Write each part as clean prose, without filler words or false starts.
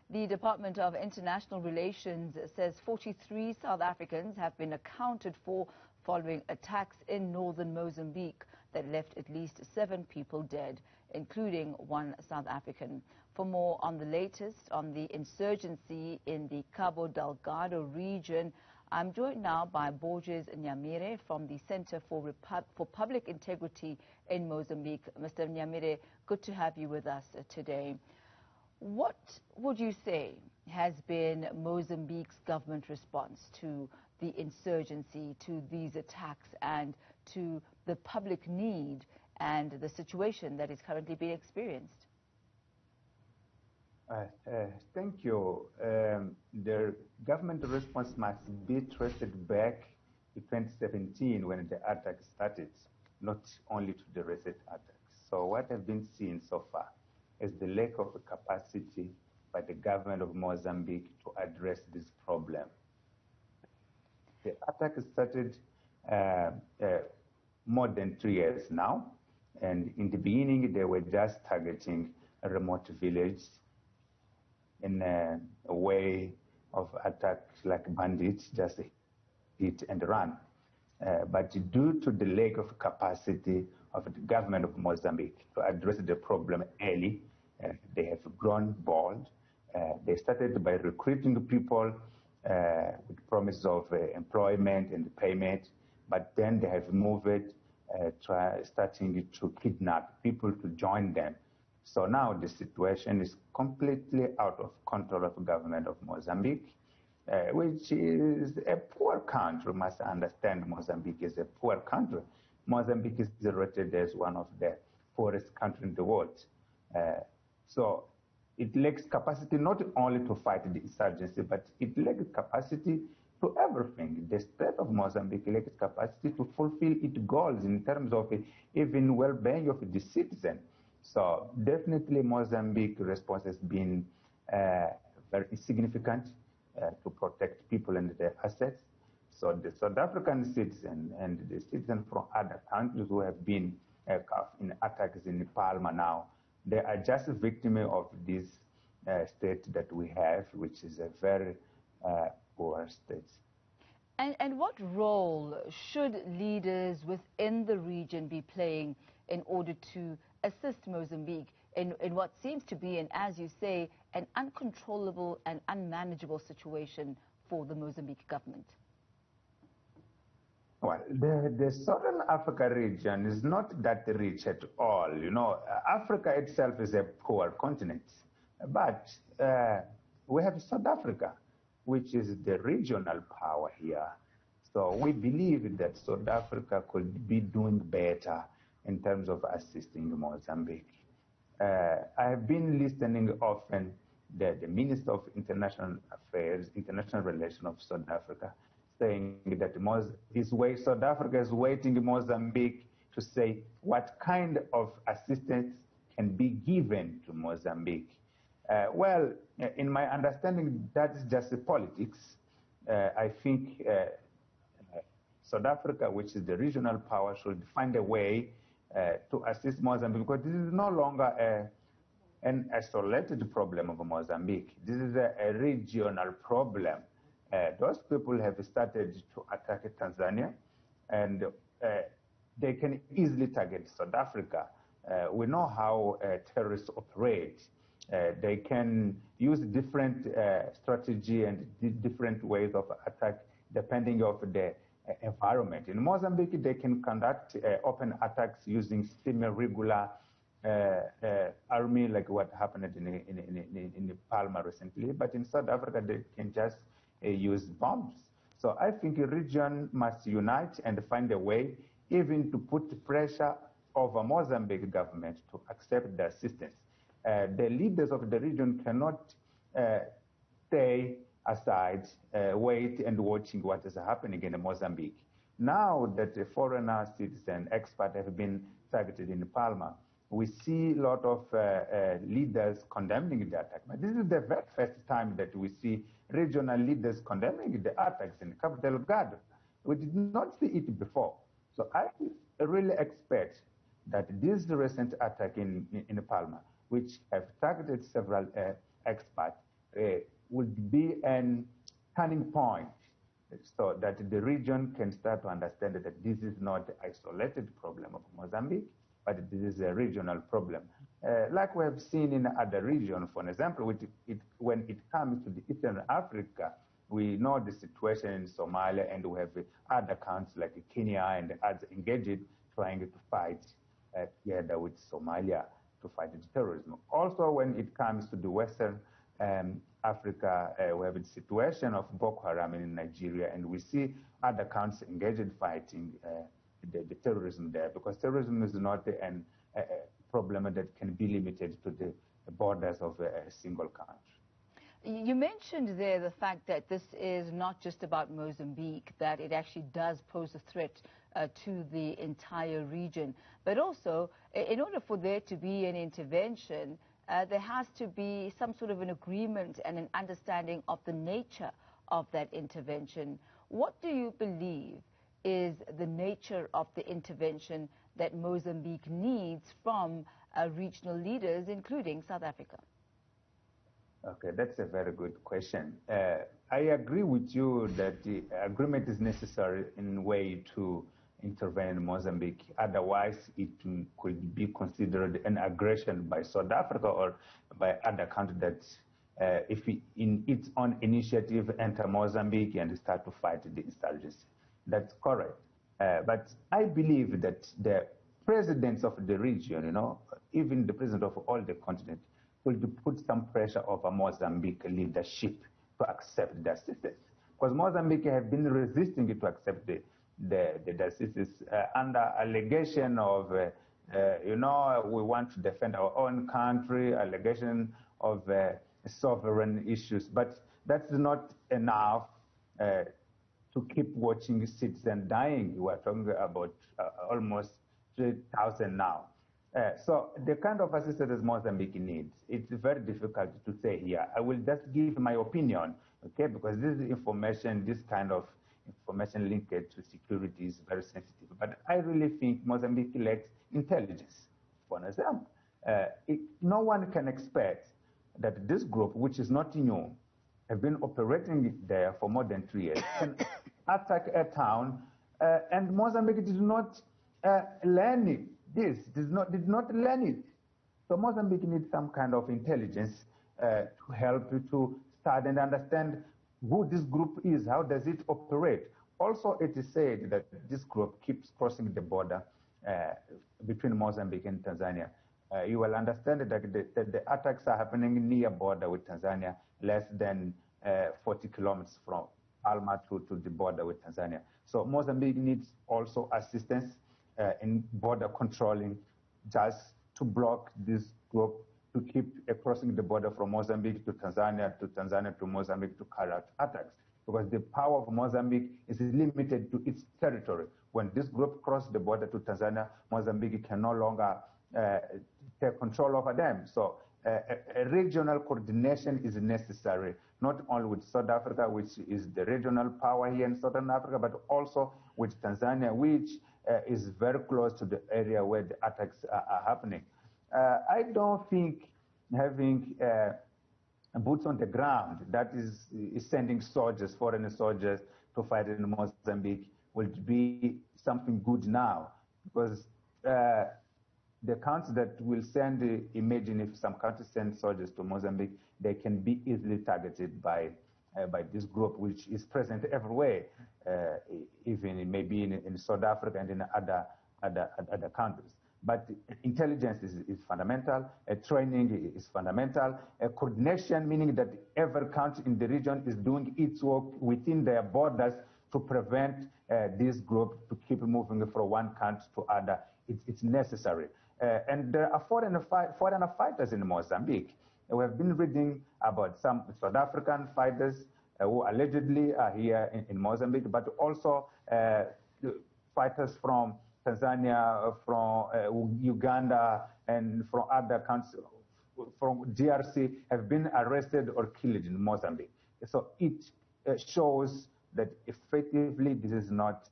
The Department of International Relations says 43 South Africans have been accounted for following attacks in northern Mozambique that left at least 7 people dead, including 1 South African. For more on the latest on the insurgency in the Cabo Delgado region, I'm joined now by Borges Nhamirre from the Center for Public Integrity in Mozambique. Mr. Nhamirre, good to have you with us today. What would you say has been Mozambique's government response to the insurgency, to these attacks, and to the public need and the situation that is currently being experienced? Thank you. The government response must be traced back to 2017 when the attack started, not only to the recent attacks. So what I've been seeing so far is the lack of capacity by the government of Mozambique to address this problem. The attack started more than 3 years now, and in the beginning they were just targeting a remote village in a way of attack like bandits, just hit and run. But due to the lack of capacity of the government of Mozambique to address the problem early, they have grown bold. They started by recruiting people with promise of employment and payment, but then they have moved, starting to kidnap people to join them. So now the situation is completely out of control of the government of Mozambique, which is a poor country. You must understand Mozambique is a poor country. Mozambique is rated as one of the poorest countries in the world. So it lacks capacity not only to fight the insurgency, but it lacks capacity to everything. The state of Mozambique lacks capacity to fulfill its goals in terms of even well-being of the citizen. So definitely Mozambique response has been very significant to protect people and their assets. So the South African citizen and the citizens from other countries who have been in attacks in Palma now, they are just victims of this state that we have, which is a very poor state. And what role should leaders within the region be playing in order to assist Mozambique in what seems to be, and as you say, an uncontrollable and unmanageable situation for the Mozambique government? Well, the Southern Africa region is not that rich at all. You know, Africa itself is a poor continent. But we have South Africa, which is the regional power here. So we believe that South Africa could be doing better in terms of assisting Mozambique. I have been listening often the Minister of International Affairs, International Relations of South Africa, saying that South Africa is waiting Mozambique to say what kind of assistance can be given to Mozambique. Well, in my understanding, that is just politics. I think South Africa, which is the regional power, should find a way to assist Mozambique, because this is no longer an isolated problem of Mozambique. This is a regional problem. Those people have started to attack Tanzania, and they can easily target South Africa. We know how terrorists operate. They can use different strategy and different ways of attack depending on the environment. In Mozambique, they can conduct open attacks using semi-regular army, like what happened in Palma recently. But in South Africa, they can just use bombs. So I think the region must unite and find a way even to put pressure over Mozambique government to accept the assistance. The leaders of the region cannot stay aside, wait and watching what is happening in Mozambique. Now that the foreigner citizen experts have been targeted in Palma, we see a lot of leaders condemning the attack. But this is the very first time that we see regional leaders condemning the attacks in Cabo Delgado. We did not see it before. So I really expect that this recent attack in Palma, which have targeted several experts, would be an turning point so that the region can start to understand that this is not an isolated problem of Mozambique, but this is a regional problem. Like we have seen in other regions, for example, when it comes to the Eastern Africa, we know the situation in Somalia, and we have other countries like Kenya and others engaged trying to fight together with Somalia to fight terrorism. Also, when it comes to the Western Africa, we have the situation of Boko Haram in Nigeria, and we see other countries engaged in fighting the terrorism there, because terrorism is not a problem that can be limited to the borders of a single country. You mentioned there the fact that this is not just about Mozambique, that it actually does pose a threat to the entire region. But also, in order for there to be an intervention, there has to be some sort of an agreement and an understanding of the nature of that intervention. What do you believe is the nature of the intervention that Mozambique needs from regional leaders, including South Africa? Okay, that's a very good question. I agree with you that the agreement is necessary in a way to intervene in Mozambique. Otherwise, it could be considered an aggression by South Africa or by other countries that, if it, in its own initiative, enter Mozambique and start to fight the insurgency. That's correct. But I believe that the presidents of the region, even the president of all the continent, will put some pressure over Mozambique leadership to accept the assistance. Because Mozambique have been resisting to accept the assistance under allegation of, we want to defend our own country, allegation of sovereign issues. But that's not enough to keep watching citizens dying. We are talking about almost 3,000 now. So the kind of assistance Mozambique needs, it's very difficult to say here. I will just give my opinion, okay, because this information, this kind of information linked to security is very sensitive. But I really think Mozambique lacks intelligence. For example, no one can expect that this group, which is not new, have been operating there for more than 3 years, can attack a town, and Mozambique did not learn it. Did not learn it. So Mozambique needs some kind of intelligence to help you to start and understand who this group is, how does it operate. Also, it is said that this group keeps crossing the border between Mozambique and Tanzania. You will understand that the attacks are happening near border with Tanzania, less than 40 kilometers from Alma to the border with Tanzania. So Mozambique needs also assistance in border controlling, just to block this group to keep crossing the border from Mozambique to Tanzania to Mozambique to carry out attacks. Because the power of Mozambique is limited to its territory. When this group crosses the border to Tanzania, Mozambique can no longer take control over them. So a regional coordination is necessary, not only with South Africa, which is the regional power here in Southern Africa, but also with Tanzania, which is very close to the area where the attacks are happening. I don't think having boots on the ground, that is sending soldiers, foreign soldiers, to fight in Mozambique, will be something good now. Because the countries that will send, imagine if some countries send soldiers to Mozambique, they can be easily targeted by this group, which is present everywhere, even maybe in South Africa and in other countries. But intelligence is fundamental, training is fundamental, coordination, meaning that every country in the region is doing its work within their borders to prevent this group to keep moving from one country to other. It's necessary. And there are foreign fighters in Mozambique. We have been reading about some South African fighters who allegedly are here in Mozambique, but also fighters from Tanzania, from Uganda, and from other countries, from DRC, have been arrested or killed in Mozambique. So it shows that effectively this is not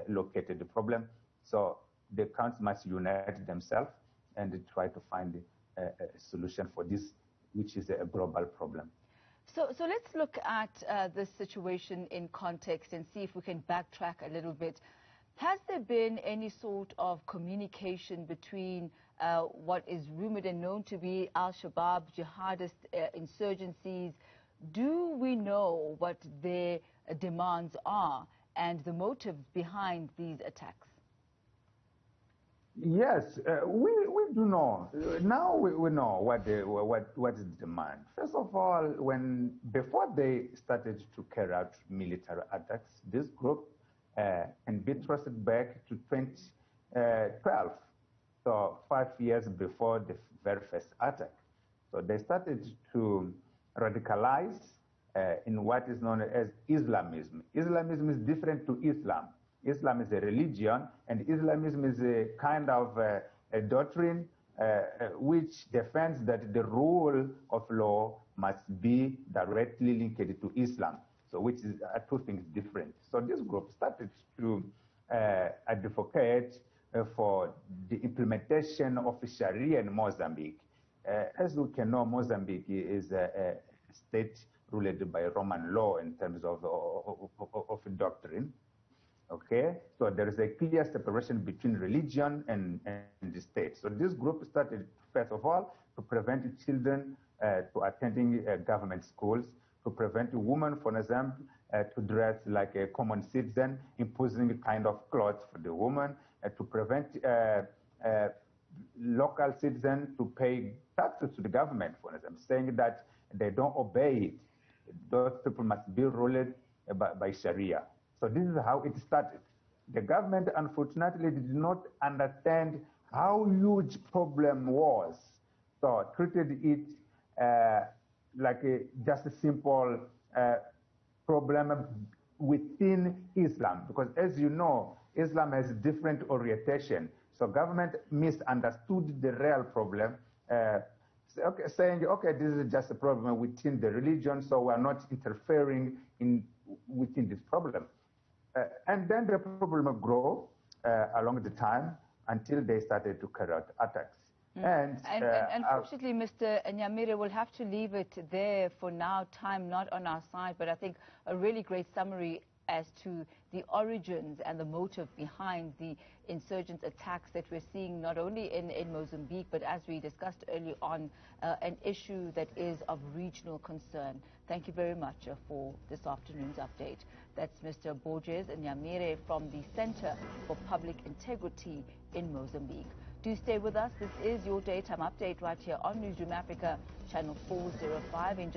located the problem. So the countries must unite themselves and try to find a solution for this, which is a global problem. So let's look at this situation in context and see if we can backtrack a little bit. Has there been any sort of communication between what is rumored and known to be al-Shabaab, jihadist insurgencies? Do we know what their demands are and the motive behind these attacks? Yes, we do know. Now we know what is the demand. First of all, before they started to carry out military attacks, this group can be traced back to 2012, so 5 years before the very first attack. So they started to radicalize in what is known as Islamism. Islamism is different to Islam. Islam is a religion, and Islamism is a kind of a doctrine which defends that the rule of law must be directly linked to Islam. So which is two things different. So this group started to advocate for the implementation of Sharia in Mozambique. As we can know, Mozambique is a state ruled by Roman law in terms of doctrine. Okay, so there is a clear separation between religion and the state. So this group started, first of all, to prevent children to attending government schools, to prevent women, for example, to dress like a common citizen, imposing a kind of clothes for the woman, to prevent local citizens to pay taxes to the government, for example, saying that they don't obey it. Those people must be ruled by Sharia. So this is how it started. The government, unfortunately, did not understand how huge problem was. So treated it like just a simple problem within Islam. Because as you know, Islam has different orientation. So government misunderstood the real problem, saying, okay, this is just a problem within the religion, so we're not interfering within this problem. And then the problem grew along the time until they started to carry out attacks. And unfortunately, Mr. Nhamirre, we'll have to leave it there for now. Time not on our side, but I think a really great summary as to the origins and the motive behind the insurgent attacks that we're seeing not only in Mozambique, but as we discussed earlier on, an issue that is of regional concern. Thank you very much for this afternoon's update. That's Mr. Borges Nhamirre from the Center for Public Integrity in Mozambique. Do stay with us. This is your daytime update right here on Newsroom Africa, channel 405.